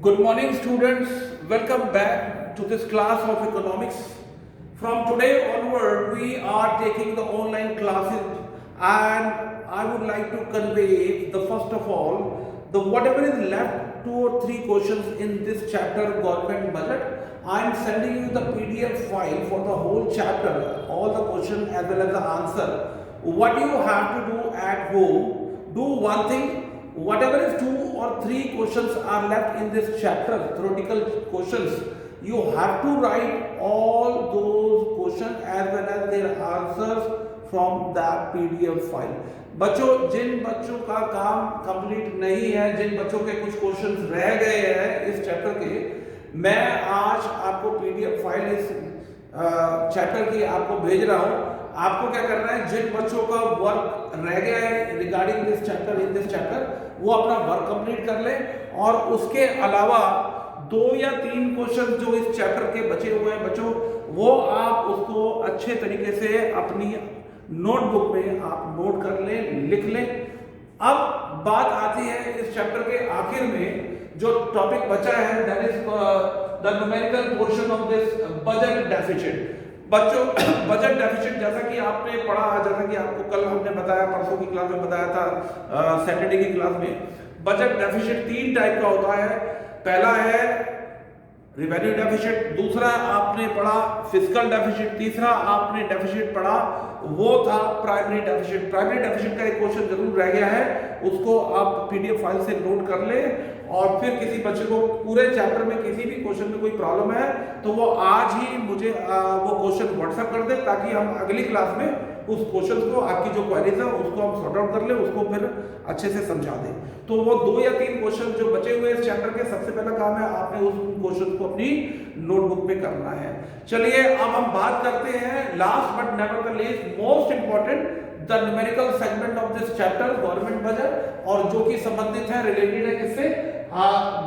Good morning, students. Welcome back to this class of economics. From today onward, we are taking the online classes, and I would like to convey the first of all the whatever is left 2 or 3 questions in this chapter government budget. I am sending you the PDF file for the whole chapter, all the questions as well as the answer. What you have to do at home, do one thing. Whatever is 2 or 3 questions are left in this chapter, theoretical questions, you have to write all those questions as well as their answers from that PDF file. बच्चों, जिन बच्चों का काम complete नहीं है, जिन बच्चों के कुछ questions रह गए हैं इस चैप्टर के, मैं आज आपको PDF फाइल इस चैप्टर की आपको भेज रहा हूं. आपको क्या करना है, जिन बच्चों का वर्क रह गया है regarding this chapter in this chapter, वो अपना वर्क कंप्लीट कर ले. और उसके अलावा 2 या 3 क्वेश्चन जो इस चैप्टर के बचे हुए हैं बच्चों, वो आप उसको अच्छे तरीके से अपनी नोटबुक में आप नोट कर लें, लिख लें. अब बात आती है इस चैप्टर के आखिर में जो टॉपिक बचा है, that is the numerical portion of this budget deficit. बच्चों, बजट डेफिसिट जैसा कि आपने पढ़ा, जैसा कि आपको कल हमने बताया, परसों की क्लास में बताया था, सैटरडे की क्लास में, बजट डेफिसिट 3 टाइप का होता है. पहला है रिवेन्यू डेफिसिट, दूसरा आपने पढ़ा फिस्कल डेफिसिट, तीसरा आपने डेफिसिट पढ़ा वो था प्राइमरी डेफिसिट. प्राइमरी डेफिसिट का एक क्वेश्चन जरूर रह गया है, उसको आप PDF फाइल से नोट कर ले. और फिर किसी बच्चे को पूरे चैप्टर में किसी भी क्वेश्चन में कोई प्रॉब्लम है तो वो आज ही मुझे वो क्वेश्चन व्हाट्सएप कर दे, ताकि हम अगली क्लास में उस क्वेश्चन को, आपकी जो क्वेरीज है उसको हम सॉर्ट आउट कर ले, उसको फिर अच्छे से समझा दें. तो वो 2 या 3 क्वेश्चन जो बचे हुए इस चैप्टर के, सबसे पहला काम है आपने उस क्वेश्चन को अपनी नोटबुक में करना है. चलिए अब हम बात करते हैं last but never the least most important, the numerical segment of this chapter government budget, और जो कि संबंधित है, रिलेटेड है किससे,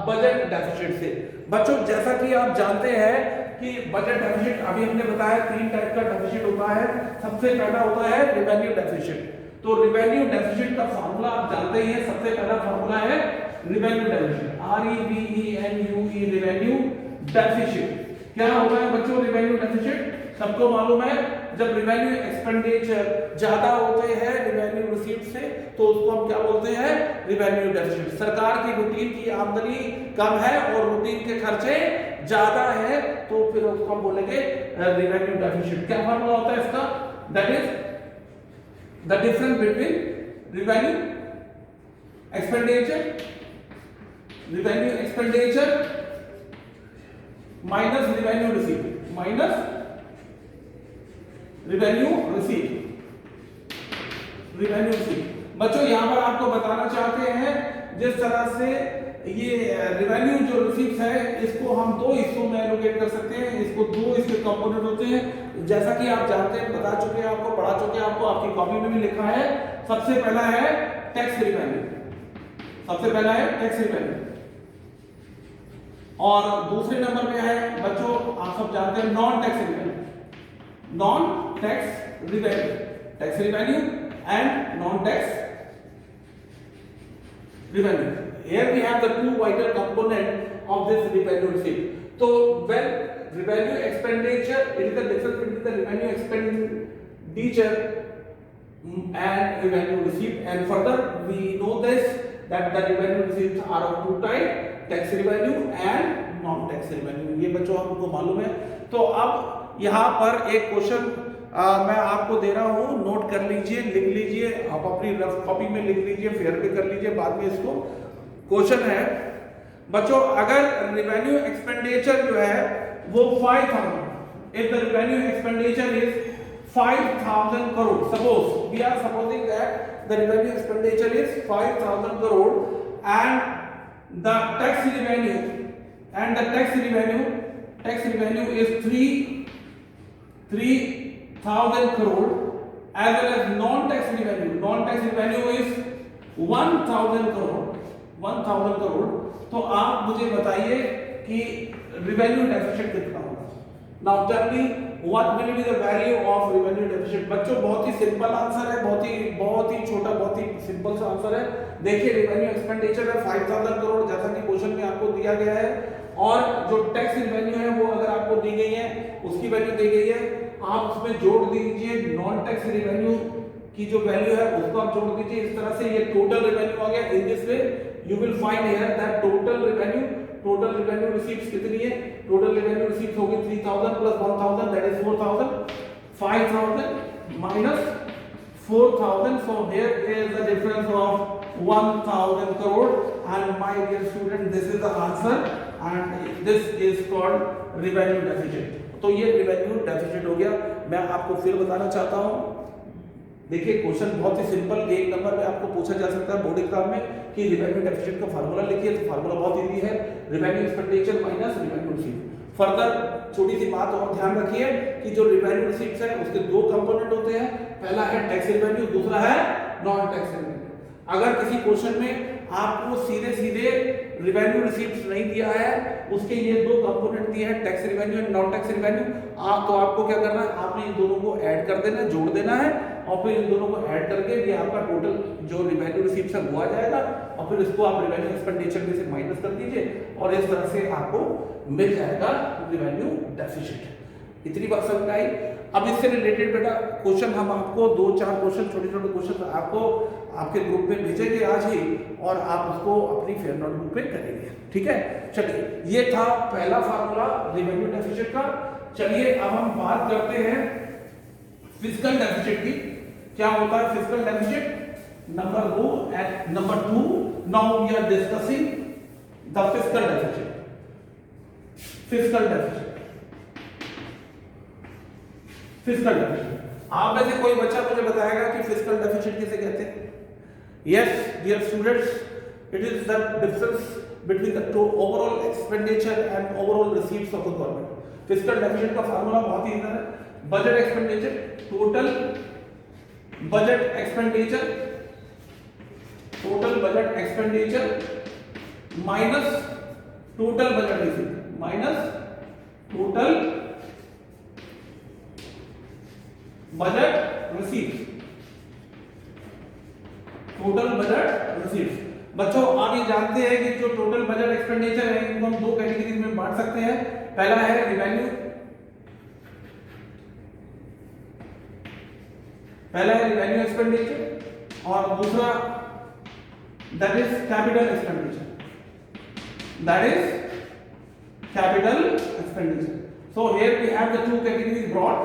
बजट डेफिसिट से. बच्चों, जैसा कि आप जानते हैं कि बजट डेफिसिट अभी हमने बताया 3 टाइप का डेफिसिट होता है. सबसे पहला होता है रिवेन्यू डेफिसिट. तो रिवेन्यू डेफिसिट का फार्मूला आप जानते ही हैं. सबसे पहला फार्मूला है revenue deficit, REVENUE, revenue deficit. क्या होता है बच्चों रिवेन्यू डेफिसिट? सबको मालूम है, जब रिवेन्यू एक्सपेंडिचर ज्यादा होते हैं रिवेन्यू रिसीव्ड से, तो उसको हम क्या बोलते हैं, रिवेन्यू डेफिसिट. सरकार की रूटीन की आमदनी कम है और रूटीन के खर्चे ज्यादा है, तो फिर उसको हम बोलेंगे रिवेन्यू डेफिसिट. क्या फार्मूला होता है इसका? That is the difference between revenue expenditure minus revenue received, revenue received. बच्चों, यहां पर आपको बताना चाहते हैं, जिस तरह से ये रिवेन्यू जो रिसीव्स है, इसको हम 2 हिस्सों में एलोकेट कर सकते हैं. इसको 2 इसके कंपोनेंट होते हैं, जैसा कि आप जानते हैं, बता चुके हैं, आपको पढ़ा चुके हैं, आपको आपकी कॉपी में भी लिखा है. सबसे पहला है टैक्स रिवेन्यू, और दूसरे नंबर पे है बच्चों, आप सब जानते हैं, non tax revenue and non tax revenue. Here we have the 2 vital component of this revenue receipt. So when revenue expenditure, it is the difference between the revenue expenditure and revenue receipt. And further we know this, that the revenue receipts are of 2 types, tax revenue and non tax revenue. ये बच्चों हमको मालूम है. तो अब यहाँ पर एक क्वेश्चन मैं आपको दे रहा हूं, नोट कर लीजिए, लिख लीजिए, आप अपनी रफ कॉपी में लिख लीजिए, फेयर पे कर लीजिए बाद में इसको. क्वेश्चन है बच्चों, अगर रिवेन्यू एक्सपेंडिचर जो है वो 5000, if the revenue expenditure is 5000 crore, suppose we are supposing that the revenue expenditure is 5000 crore and the tax revenue is 3000 crore, as well as non-tax revenue is 1000 crore. तो आप मुझे बताइए कि रिवेन्यू डेफिसिट कितना होगा. Now tell me what will be the value of revenue deficit. बच्चों, बहुत ही simple answer है, बहुत ही छोटा, बहुत ही सिंपल सा आंसर है. देखिए, रिवेन्यू एक्सपेंडिचर है 5000 करोड़, जैसा कि क्वेश्चन में आपको दिया किया गया है, और जो टैक्स रेवेन्यू है वो अगर आपको दी गई है उसकी वैल्यू दी गई है, आप उसमें जोड़ दीजिए नॉन टैक्स रेवेन्यू की जो वैल्यू है उसको आप जोड़ दीजिए। इस तरह से ये टोटल रेवेन्यू आ गया। In this way you will find here that total revenue receives कितनी है, टोटल रेवेन्यू रिसीव्स होगी 3000 plus 1000 that is 4000, 5000 minus 4000, so here is the difference of 1000 crore, and my dear student this is the answer and this is called revenue deficit। तो ये revenue deficit हो गया। मैं आपको फिर बताना चाहता हूँ, देखिए क्वेश्चन बहुत ही सिंपल, एक नंबर में आपको पूछा जा सकता है बोर्ड एग्जाम में कि रेवेन्यू डेफिसिट का फार्मूला लिखिए, तो फार्मूला बहुत इजी है, revenue expenditure minus revenue receive. Further छोटी सी बात और ध्यान रखिए कि जो रेवेन्यू रिसीव्स है उसके दो कंपोनेंट होते हैं, पहला है टैक्स रेवेन्यू, दूसरा है नॉन टैक्स रेवेन्यू। अगर किसी क्वेश्चन में आपको सीधे सीधे रेवेन्यू रिसीव्स नहीं दिया है, उसके ये दो कंपोनेंट दिए हैं tax revenue and non tax revenue, तो आपको क्या करना है, आपने इन दोनों को ऐड कर देना है, जोड़ देना है, और फिर इन दोनों को ऐड करके ये आपका टोटल जो रेवेन्यू रिसीव्स है वो आ जाएगा, और फिर इसको आप रेवेन्यू एक्सपेंडिचर में से माइनस कर दीजिए और इस तरह से आपको मिल जाएगा रेवेन्यू डेफिसिट। इतनी बात समझ में आई। अब इससे रिलेटेड बेटा क्वेश्चन हम आपको 2-4 क्वेश्चन, छोटे छोटे क्वेश्चन आपको आपके ग्रुप में भेजेंगे आज ही, और आप उसको अपनी फेयर नोटबुक पे करेंगे, ठीक है। चलिए, ये था पहला फार्मूला रेवेन्यू डेफिसिट का। चलिए अब हम बात करते हैं फिस्कल डेफिसिट की। क्या होता है fiscal deficit? Number 2 now we are discussing the fiscal deficit. Fiscal deficit आप में से कोई बच्चा मुझे बताएगा कि फिस्कल डेफिसिट किसे कहते हैं? Yes, dear students, it is the difference between the overall expenditure and overall receipts of the government. Fiscal deficit का फार्मूला बहुत ही इजी है, budget expenditure, total budget expenditure minus total budget receipt, minus total budget receipt, total budget receives. बच्चों आगे जानते हैं कि जो total budget expenditure है इनको हम दो कैटेगरीज में बांट सकते हैं। पहला है रेवेन्यू, एक्सपेंडिचर, और दूसरा that is capital expenditure. So here we have the two categories brought,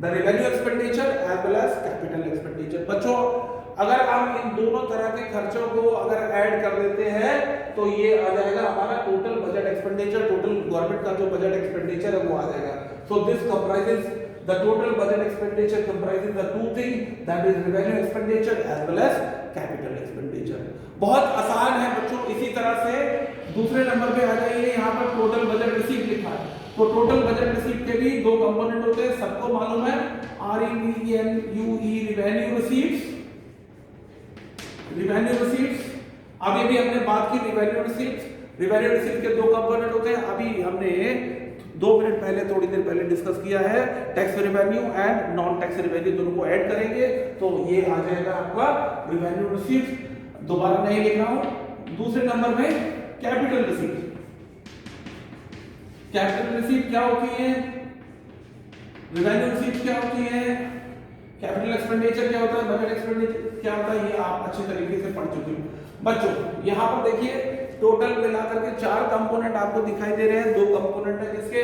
the revenue expenditure as well as capital expenditure. बच्चों अगर हम इन दोनों तरह के खर्चों को अगर ऐड कर देते हैं तो ये आ जाएगा हमारा total budget expenditure, total government का जो बजट एक्सपेंडिचर है वो आ जाएगा। So this comprises the total budget expenditure comprises the two thing, that is revenue expenditure as well as capital expenditure. बहुत आसान है बच्चों। इसी तरह से दूसरे नंबर पे आ जाइए, यहाँ पर टोटल बजट रिसीप्ट लिखा है, तो टोटल बजट रिसीप्ट के भी दो कंपोनेंट होते हैं, सबको मालूम है, REVNUE revenue receipts, revenue receipts. अभी भी हमने बात की रेवेन्यू रिसीप्ट के दो कंपोनेंट होते हैं, अभी हमने 2 मिनट पहले, थोड़ी देर पहले डिस्कस किया है, tax revenue and non tax revenue दोनों को ऐड करेंगे तो ये आ जाएगा आपका रेवेन्यू रिसीप्ट। दोबारा नहीं लिख रहा हूं। दूसरे नंबर में कैपिटल रिसीप्ट। कैपिटल रिसीप्ट क्या होती है, रेवेन्यू रिसीप्ट क्या होती है, कैपिटल एक्सपेंडिचर क्या होता है, बजट एक्सपेंडिचर क्या होता है, ये आप अच्छे तरीके से पढ़ चुके हो। बच्चों यहाँ पर देखिए टोटल मिलाकर के 4 कंपोनेंट आपको दिखाई दे रहे हैं। 2 कंपोनेंट है किसके,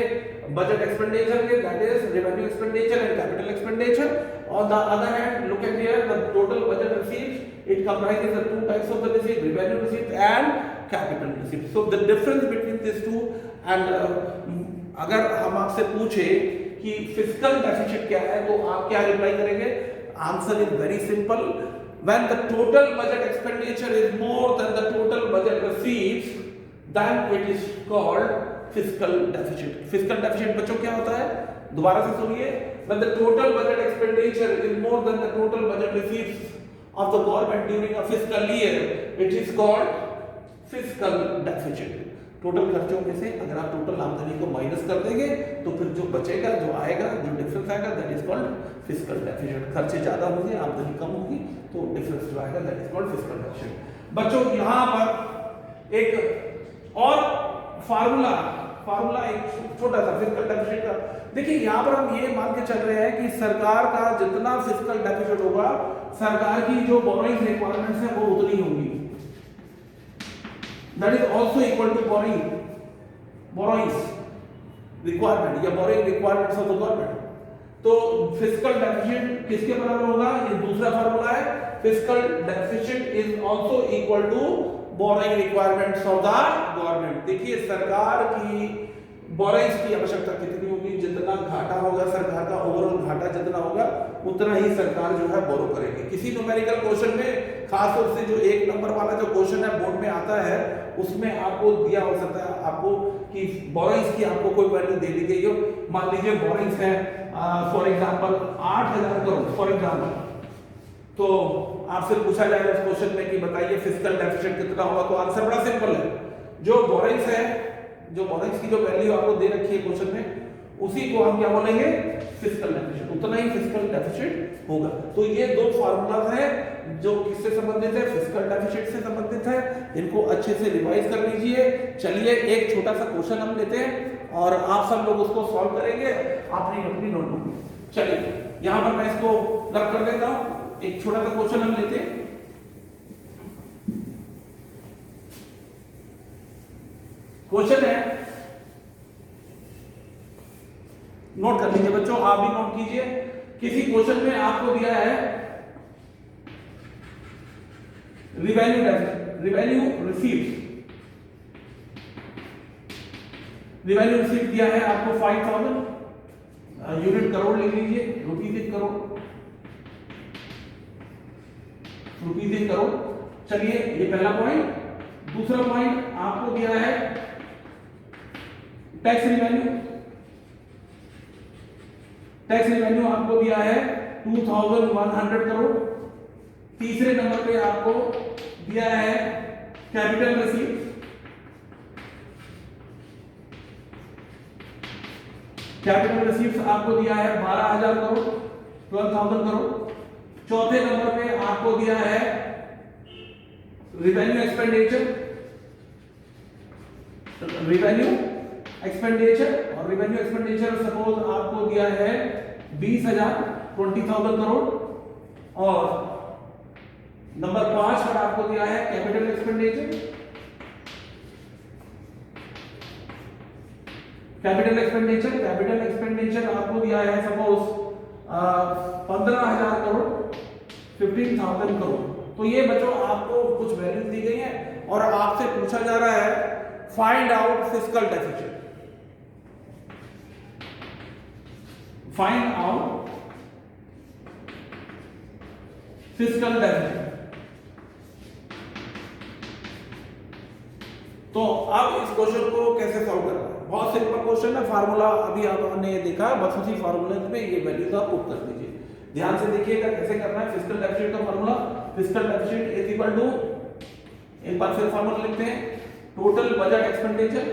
बजट एक्सपेंडिचर के, that is revenue expenditure and capital expenditure. On the other hand look at here the total budget receipt, it comprises the 2 types of the receipt, revenue receipt and capital receipt. So the difference between this two, and अगर हम आपसे पूछे कि fiscal deficit क्या है तो आप क्या रिप्लाई करेंगे? Answer is very simple, when the total budget expenditure is more than the total budget receipts, then it is called fiscal deficit. Fiscal deficit बच्चों क्या होता है, दोबारा से सुनिए, when the total budget expenditure is more than the total budget receipts of the government during a fiscal year, it is called fiscal deficit. Total खर्चों में से अगर आप टोटल आमदनी को माइनस कर देंगे तो फिर जो बचेगा, जो आएगा, जो डिफरेंस आएगा, that is called fiscal deficit. खर्चे ज्यादा होंगे, आमदनी कम होगी, तो डिफरेंस जो आएगा that is called fiscal deficit. बच्चों यहाँ पर एक और फार्मूला फार्मूला एक छोटा सा फिजिकल डेफिसिट का, देखिए यहाँ पर हम ये मान के चल रहे हैं कि सरकार का जितना फिजिकल डेफिसिट होगा, सरकार की जो बोरोइंग रिक्वायरमेंट्स है वो उतनी होंगी, that is also equal to borrowings requirement या borrowing requirements of the government. तो फिजिकल डेफिसिट किसके बराबर होगा, ये दूसरा फार्मूला है, physical deficit is also equal to borrowing requirements of the government. देखिए सरकार की बोरोइंग्स की आवश्यकता कितनी होगी, जितना घाटा होगा सरकार का, ओवरऑल घाटा जितना होगा उतना ही सरकार जो है बोरो करेगी। किसी न्यूमेरिकल क्वेश्चन में खास तौर से जो एक नंबर वाला जो क्वेश्चन है बोर्ड में आता है, उसमें आपको दिया हो सकता है आपको कि बोरोइंग्स की आपको कोई वैल्यू दे दी गई हो, मान लीजिए बोरोइंग्स है for example 8000 crore for example, तो आपसे पूछा जाएगा इस क्वेश्चन में कि बताइए फिजिकल डेफिसिट कितना होगा, तो आंसर बड़ा सिंपल है, जो बोरोइंग्स है, जो बोरोइंग्स की जो वैल्यू आपको दे रखी है क्वेश्चन में, उसी को हम क्या बोलेंगे, फिजिकल डेफिसिट, उतना ही फिजिकल डेफिसिट होगा। तो ये दो फार्मूलाज हैं जो किससे संबंधित है, फिजिकल डेफिसिट से संबंधित है, इनको अच्छे से रिवाइज कर लीजिए। चलिए एक छोटा सा क्वेश्चन हम लेते हैं और आप सब लोग उसको सॉल्व करेंगे अपनी नोटबुक में। चलिए यहां पर मैं इसको रख कर देता हूं, एक छोटा सा क्वेश्चन हम लेते हैं। क्वेश्चन है, नोट कर लीजिए बच्चों, आप भी नोट कीजिए। किसी क्वेश्चन में आपको दिया है रिवेन्यू रिसीव दिया है आपको 5000 यूनिट, करोड़ लिख लीजिए, rupees in crore, rupees in crore. चलिए ये पहला पॉइंट। दूसरा पॉइंट आपको दिया है टैक्स रिवेन्यू आपको दिया है 2100 करोड़। तीसरे नंबर पे आपको दिया है कैपिटल रिसीव्स आपको दिया है 12000 करोड़, 12000 करोड़। चौथे नंबर पे आपको दिया है रिवेन्यू एक्सपेंडिचर, और रिवेन्यू एक्सपेंडिचर सपोज आपको दिया है 20,000 करोड़। और नंबर 5 पर आपको दिया है कैपिटल एक्सपेंडिचर आपको दिया है सपोज 15,000 करोड़, 15,000 करोड़। तो ये बच्चों आपको कुछ वैल्यूज दी गई है और आपसे पूछा जा रहा है find out physical deficit, find out physical deficit. तो अब इस क्वेश्चन को कैसे सॉल्व करना है, बहुत सिंपल क्वेश्चन है, फार्मूला अभी आपने देखा, बस उसी फार्मूले में ये वैल्यूज आप पुट कर दीजिए। ध्यान से देखिएगा कैसे करना है। फिजिकल डेफिसिट का formula, physical deficit is equal to, एक बार फिर फार्मूला लिखते हैं, total budget expenditure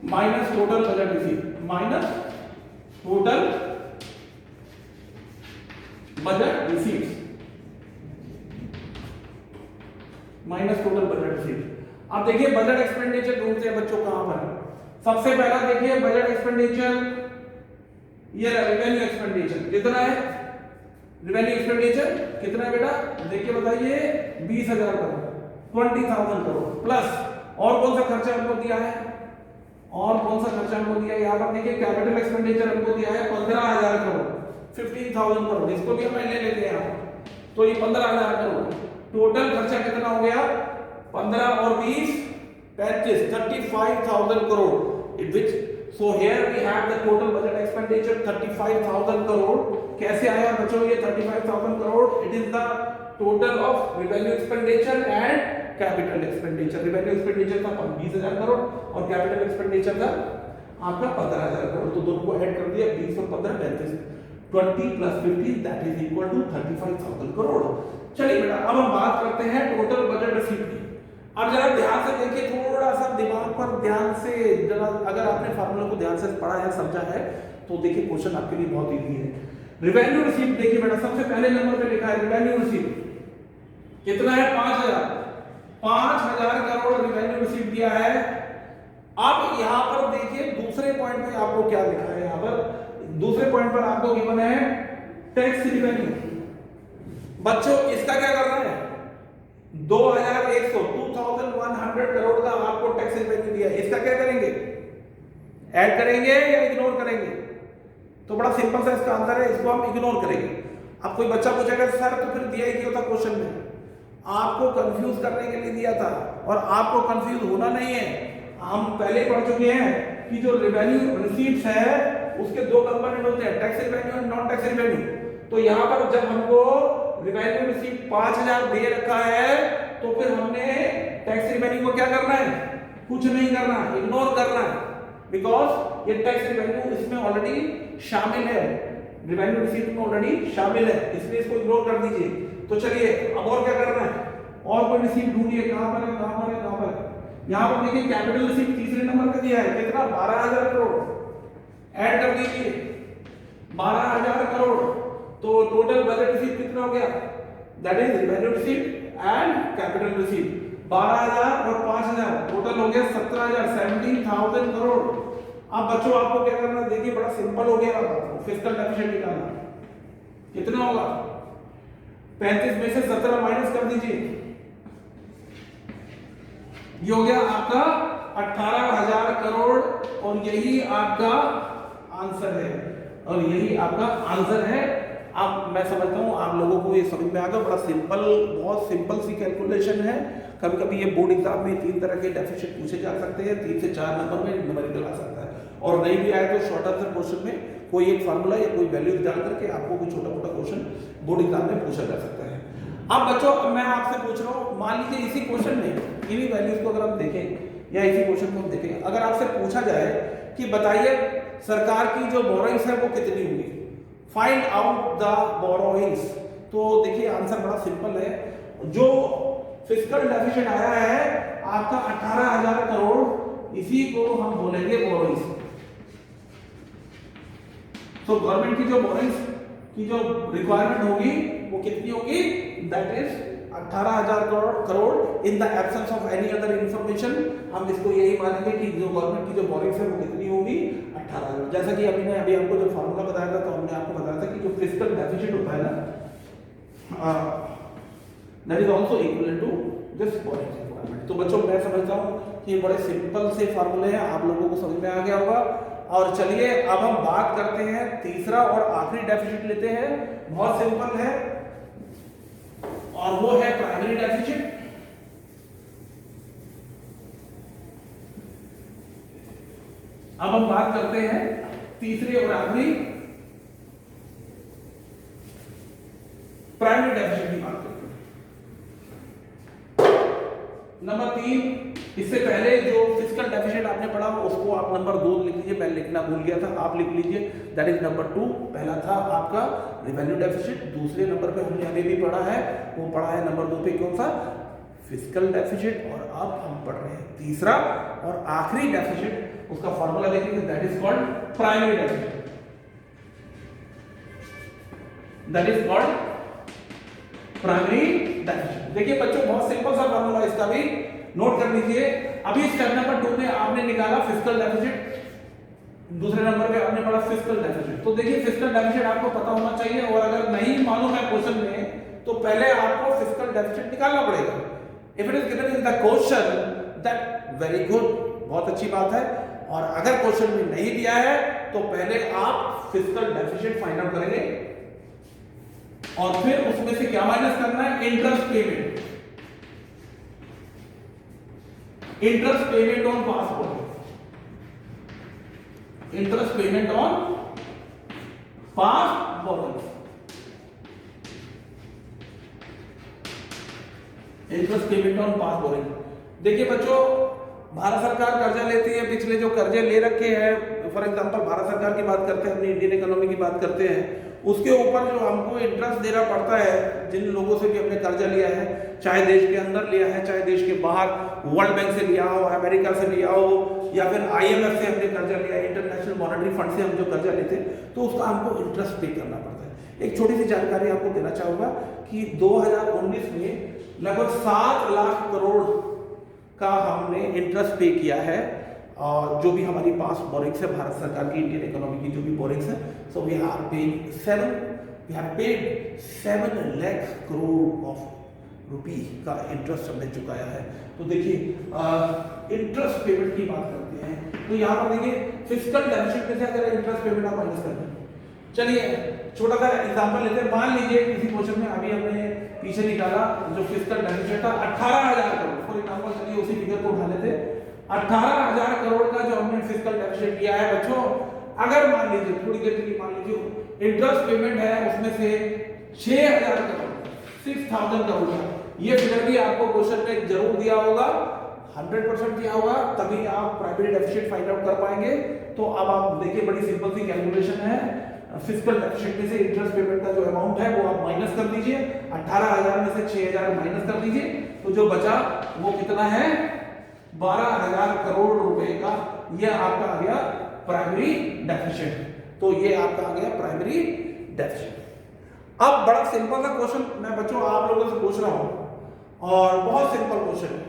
minus total budget receive, minus total budget receives, minus total budget receive. अब देखिए बजट एक्सपेंडिचर ढूंढते हैं बच्चों, कहां पर है। सबसे पहला देखिए बजट एक्सपेंडिचर, ये रेवेन्यू एक्सपेंडिचर कितना है, रेवेन्यू एक्सपेंडिचर कितना है बेटा, देखिए बताइए 20,000 करोड़, 20,000 करोड़ प्लस और कौन सा खर्चा हमको दिया है, और कौन सा खर्चा हमको दिया है, यहां पर देखिए कैपिटल एक्सपेंडिचर हमको दिया है 15,000 करोड़, 15,000 करोड़, इसको भी हम ले लेते हैं। तो ये 15,000 करोड़, टोटल खर्चा कितना हो गया, 15 और 20 35, 35,000 crore, which so here we have the total budget expenditure 35,000 crore. कैसे आया बच्चों ये 35,000 crore, it is the total of revenue expenditure and capital expenditure। revenue expenditure था 20,000 करोड़ और capital expenditure था आपका 15,000 करोड़, तो दोनों को ऐड कर दिया, 20 और 15 35, 20 plus 15 that is equal to 35,000 crore. चलिए बेटा अब हम बात करते हैं टोटल बजट रिसीट की। अब जरा ध्यान से देखिए, थोड़ा सा दिमाग पर ध्यान से जरा, अगर आपने फार्मूला को ध्यान से पढ़ा है समझा है तो देखिए क्वेश्चन आपके लिए बहुत इजी है। रिवेन्यू रिसीट देखिए बेटा, सबसे पहले नंबर पे लिखा है रिवेन्यू रिसीट, कितना है 5,000 करोड़ रिवेन्यू रिसीव दिया है। अब यहां पर देखिए दूसरे पॉइंट पे आपको क्या लिखा है, यहां पर दूसरे पॉइंट पर आपको गिवन है टैक्स रिवेन्यू। बच्चों इसका क्या करना है, 2100 करोड़ का आपको टैक्स रिवेन्यू दिया है, इसका क्या करेंगे, ऐड करेंगे या इग्नोर करेंगे। तो बड़ा सिंपल सा इसका आंसर है, इसको हम इग्नोर करेंगे। अब कोई बच्चा पूछेगा सर तो फिर दिया ही क्यों था क्वेश्चन में, आपको कंफ्यूज करने के लिए दिया था और आपको कंफ्यूज होना नहीं है। हम पहले पढ़ चुके हैं कि जो रिवेन्यू रिसीट्स है उसके दो कंपोनेंट होते हैं, tax revenue and non tax revenue. तो यहां पर जब हमको रिवेन्यू रिसीट 5,000 दे रखा है तो फिर हमने टैक्स रिवेन्यू को क्या करना है, कुछ नहीं करना, इग्नोर करना है, बिकॉज ये टैक्स रिवेन्यू इसमें ऑलरेडी शामिल है, रिवेन्यू रिसीट में ऑलरेडी शामिल है, इसलिए इसको इग्नोर कर दीजिए। तो चलिए अब और क्या करना है, और कोई रिसीट ढूंढिए, कहां पर है, कहां पर है, कहां पर है। यहां पर देखिए कैपिटल रिसीट तीसरे नंबर पे दिया है, कितना 12,000 करोड़, ऐड कर दीजिए 12,000 करोड़। तो टोटल बजट रिसीट कितना हो गया, that is revenue receipt and capital receipt 12,000 और 5,000 टोटल हो गया 17,000 करोड़। अब बच्चों आपको क्या करना है, देखिए बड़ा सिंपल हो गया, फिस्कल डेफिसिट निकालना। कितना होगा, 35 में से 17 माइनस कर दीजिए, ये हो गया आपका 18,000 करोड़ और यही आपका आंसर है, और यही आपका आंसर है। अब मैं समझता हूं आप लोगों को ये समझ में आ गया, बड़ा सिंपल, बहुत सिंपल सी कैलकुलेशन है। कभी कभी ये बोर्ड एग्जाम में 3 तरह के डेफिसिट पूछे जा सकते हैं, 3 से 4 नंबर में न्यूमेरिकल आ सकता है, और नहीं भी आए तो शॉर्ट आंसर क्वेश्चन में कोई एक फार्मूला या कोई वैल्यू डाल करके आपको कोई छोटा मोटा क्वेश्चन बोर्ड एग्जाम में पूछा जा सकता है। अब बच्चों अब मैं आपसे पूछ रहा हूँ, मान लीजिए इसी क्वेश्चन में इन्हीं वैल्यूज को अगर हम देखें या इसी क्वेश्चन को हम देखें, अगर आपसे पूछा जाए कि बताइए सरकार की जो बोरोइंग्स है वो कितनी होगी, फाइंड आउट द बोरोइंग्स। तो देखिए आंसर बड़ा सिंपल है, जो फिस्कल डेफिसिट आया है आपका 18,000 करोड़, इसी को हम बोलेंगे बोरोइंग्स। तो गवर्नमेंट की जो बोरोइंग्स की जो रिक्वायरमेंट होगी वो कितनी होगी, that is 18,000 crore in the absence of any other information. हम इसको यही मानेंगे कि जो गवर्नमेंट की जो बोरोइंग्स है वो कितनी होगी, 18,000। जैसा कि अभी हमको जो फार्मूला बताया था, तो हमने आपको बताया था कि जो फिस्कल डेफिसिट होता है ना, that is also equal to this borrowings requirement. तो बच्चों मैं समझता हूं कि ये बड़े सिंपल से फार्मूले हैं, आप लोगों को समझ में आ गया होगा। और चलिए अब हम बात करते हैं तीसरा और आखिरी डेफिसिट लेते हैं, बहुत सिंपल है, और वो है प्राइमरी डेफिसिट। अब हम बात करते हैं तीसरे और आखिरी प्राइमरी डेफिसिट की बात करते हैं। नंबर 3, इससे पहले जो फिस्कल डेफिसिट आपने पढ़ा उसको आप नंबर 2 लिख लीजिए, मैं लिखना भूल गया था, आप लिख लीजिए, दैट इज नंबर 2। पहला था आपका रिवेन्यू डेफिसिट, दूसरे नंबर पे हमने अभी भी पढ़ा है, वो पढ़ा है नंबर 2 पे कौन सा, फिस्कल डेफिसिट। और अब हम पढ़ रहे हैं तीसरा और आखिरी डेफिसिट, उसका फॉर्मूला देखेंगे, that is called primary deficit, that is called primary deficit. देखिए बच्चों बहुत सिंपल सा फॉर्मूला, इसका भी नोट कर लीजिए। अभी स्टेप नंबर 2 में आपने निकाला फिस्कल डेफिसिट, दूसरे नंबर पे आपने पढ़ा फिस्कल डेफिसिट। तो देखिए फिस्कल डेफिसिट आपको पता होना चाहिए, और अगर नहीं मालूम है क्वेश्चन में तो पहले आपको फिस्कल डेफिसिट निकालना पड़ेगा। If it is given in the question that very good, बहुत अच्छी बात है। और अगर क्वेश्चन में नहीं दिया है तो पहले आप फिस्कल डेफिसिट फाइंड आउट करेंगे, और फिर उसमें से क्या माइनस करना है, interest payment, interest payment on pass borrowing, interest payment on pass borrowing, interest payment on pass borrowing. देखिए बच्चों भारत सरकार कर्जा लेती है, पिछले जो कर्जे ले रखे हैं, फॉर एग्जांपल भारत सरकार की बात करते हैं, अपनी इंडियन इकोनॉमी की बात करते हैं, उसके ऊपर जो हमको इंटरेस्ट देना पड़ता है, जिन लोगों से भी हमने कर्जा लिया है, चाहे देश के अंदर लिया है चाहे देश के बाहर, वर्ल्ड बैंक से लिया हो, अमेरिका से लिया हो, या फिर IMF से हमने कर्जा लिया, इंटरनेशनल मॉनेटरी फंड से हम जो कर्जा लेते हैं, तो उसका हमको इंटरेस्ट पे करना पड़ता है। एक छोटी सी जानकारी आपको देना चाहूंगा कि 2019 में लगभग 7 लाख करोड़ का हमने इंटरेस्ट पे किया है, और जो भी हमारी पास बोरिंग्स है भारत सरकार की, इंडियन इकोनॉमी की जो भी बोरिंग्स है, so we have paid 7 lakh crore of rupee का इंटरेस्ट हमने चुकाया है। तो देखिए इंटरेस्ट पेमेंट की बात करते हैं, तो यहाँ पर देखिए फिस्कल डेफिसिट में से अगर इंटरेस्ट पेमेंट आप माइनस करते हैं, चलिए छोटा सा एग्जांपल लेते हैं। मान लीजिए किसी क्वेश्चन में अभी हमने पीछे निकाला जो फिस्कल डेफिसिट था 18,000 करोड़, फॉर एग्जांपल चलिए उसी फिगर को उठा लेते हैं। 18,000 करोड़ का जो हमने फिस्कल डेफिसिट किया है बच्चों, अगर मान लीजिए थोड़ी देर के लिए मान लीजिए इंटरेस्ट पेमेंट है उसमें से 6,000 करोड़, 6,000 करोड़ का, ये फिगर भी आपको क्वेश्चन में जरूर दिया होगा, 100% दिया होगा, तभी आप प्राइमरी डेफिसिट फाइंड आउट कर पाएंगे। तो अब आप देखिए बड़ी सिंपल सी कैलकुलेशन है, फिस्कल डेफिसिट में से इंटरेस्ट पेमेंट का जो अमाउंट है वो आप माइनस कर दीजिए, 18,000 में से 6,000 माइनस कर दीजिए, तो जो बचा वो कितना है 12,000 करोड़ रुपए का, ये आपका आ गया प्राइमरी डेफिसिट। तो ये आपका आ गया प्राइमरी डेफिसिट। अब बड़ा सिंपल सा क्वेश्चन मैं बच्चों आप लोगों से पूछ रहा हूं, और बहुत सिंपल क्वेश्चन है,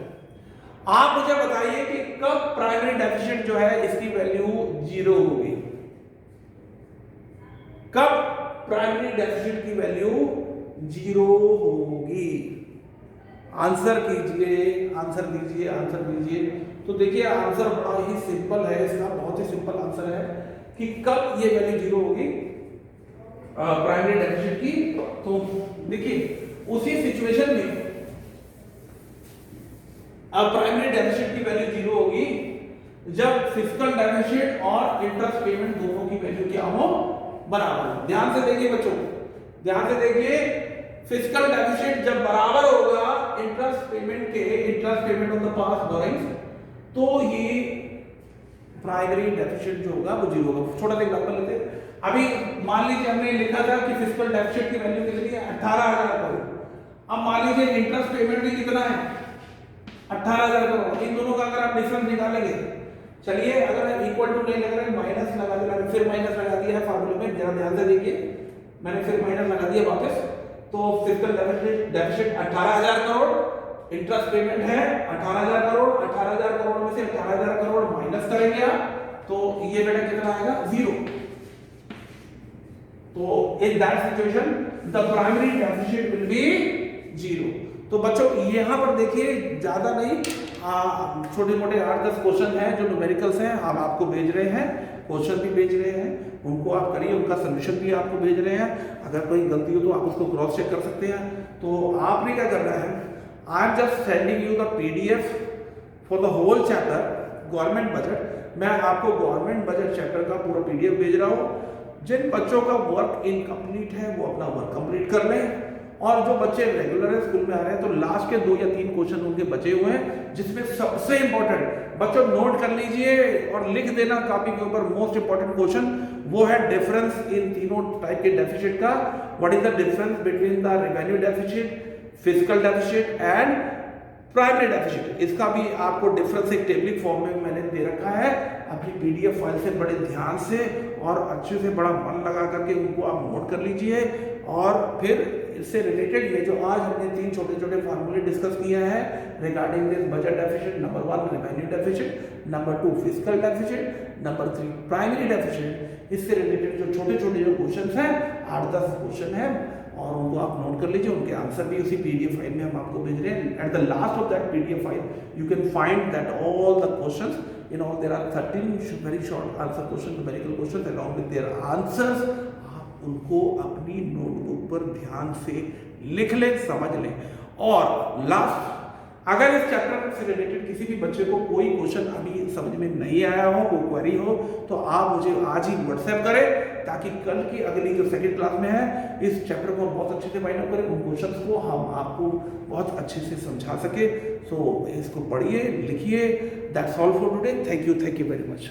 आप मुझे बताइए कि कब प्राइमरी डेफिसिट जो है इसकी वैल्यू 0 होगी, कब प्राइमरी डेफिसिट की वैल्यू 0 होगी? आंसर कीजिए, आंसर दीजिए, आंसर दीजिए। तो देखिए आंसर बड़ा ही सिंपल है इसका, बहुत ही सिंपल आंसर है कि कब ये वैल्यू 0 होगी प्राइमरी डेफिसिट की। तो देखिए उसी सिचुएशन में अब प्राइमरी डेफिसिट की वैल्यू 0 होगी जब फिस्कल डेफिसिट और इंटरेस्ट पेमेंट दोनों की वैल्यू क्या हो, बराबर। ध्यान से देखिए बच्चों, ध्यान से देखिए, फिस्कल डेफिसिट जब बराबर होगा इंटरेस्ट पेमेंट के, interest payment on the past borings, तो ये प्राइमरी डेफिसिट जो होगा वो 0 होगा। छोटा सा एग्जांपल लेते हैं, अभी मान लीजिए हमने लिखा था कि फिस्कल डेफिसिट की वैल्यू कितनी है 18,000 करोड़। अब मान लीजिए इंटरेस्ट पेमेंट भी कितना है 18,000 करोड़, इन दोनों का अगर आप डिफरेंस निकालेंगे, चलिए अगर इक्वल टू नहीं लग रहा है माइनस लगा देना, फिर माइनस लगा दिया है फार्मूले में, जरा ध्यान से देखिए, मैंने फिर माइनस लगा दिया वापस। तो fiscal deficit 18,000 crore, interest payment है 18,000 करोड़, 18,000 करोड़ में से 18,000 करोड़ माइनस करेंगे आप, तो ये बेटा कितना आएगा 0। तो in that situation the primary deficit will be 0। तो बच्चों यहां पर देखिए ज्यादा नहीं, छोटे मोटे 8-10 क्वेश्चन हैं जो न्यूमेरिकल्स हैं, हम आपको भेज रहे हैं, क्वेश्चन भी भेज रहे हैं, उनको आप करिए, उनका सोल्यूशन भी आपको भेज रहे हैं। अगर कोई गलती हो तो आप उसको क्रॉस चेक कर सकते हैं। तो आपने क्या करना है, I am just sending you the PDF for the whole chapter government budget. मैं आपको गवर्नमेंट बजट चैप्टर का पूरा PDF भेज रहा हूँ। जिन बच्चों का वर्क इनकम्प्लीट है वो अपना वर्क कंप्लीट कर लें, और जो बच्चे रेगुलर है स्कूल में आ रहे हैं तो लास्ट के 2 या 3 क्वेश्चन उनके बचे हुए हैं, जिसमें सबसे इंपॉर्टेंट बच्चों नोट कर लीजिए और लिख देना कॉपी के ऊपर, मोस्ट इंपॉर्टेंट क्वेश्चन वो है डिफरेंस इन तीनों टाइप के डेफिसिट का। What is the difference between the revenue deficit, fiscal deficit and primary deficit? इसका भी आपको डिफरेंस एक टेबलिक फॉर्म में मैंने दे रखा है। अपनी PDF फाइल से बड़े ध्यान से और अच्छे से बड़ा मन लगा करके उनको आप नोट कर लीजिए, और फिर इससे रिलेटेड ये जो आज हमने 3 छोटे छोटे फार्मूले डिस्कस किए हैं regarding this budget deficit, number 1 revenue deficit, number 2 fiscal deficit, number 3 primary deficit, इससे रिलेटेड जो छोटे छोटे जो क्वेश्चन हैं 8-10 क्वेश्चन हैं, और उनको आप नोट कर लीजिए, उनके आंसर भी उसी PDF फाइल में हम आपको भेज रहे हैं। At the last of that PDF file you can find that all the questions, in all there are 13 very short answer questions, numerical questions along with their answers। आप उनको अपनी नोटबुक पर ध्यान से लिख लें, समझ लें। और लास्ट, अगर इस चैप्टर से रिलेटेड किसी भी बच्चे को कोई क्वेश्चन अभी समझ में नहीं आया हो, कोई क्वेरी हो, तो आप मुझे आज ही व्हाट्सएप करें, ताकि कल की अगली जो सेकंड क्लास में है इस चैप्टर को बहुत अच्छे से फाइंड आउट करें, उन क्वेश्चंस को हम आपको बहुत अच्छे से समझा सके। सो इसको पढ़िए, लिखिए। That's all for today. Thank you very much.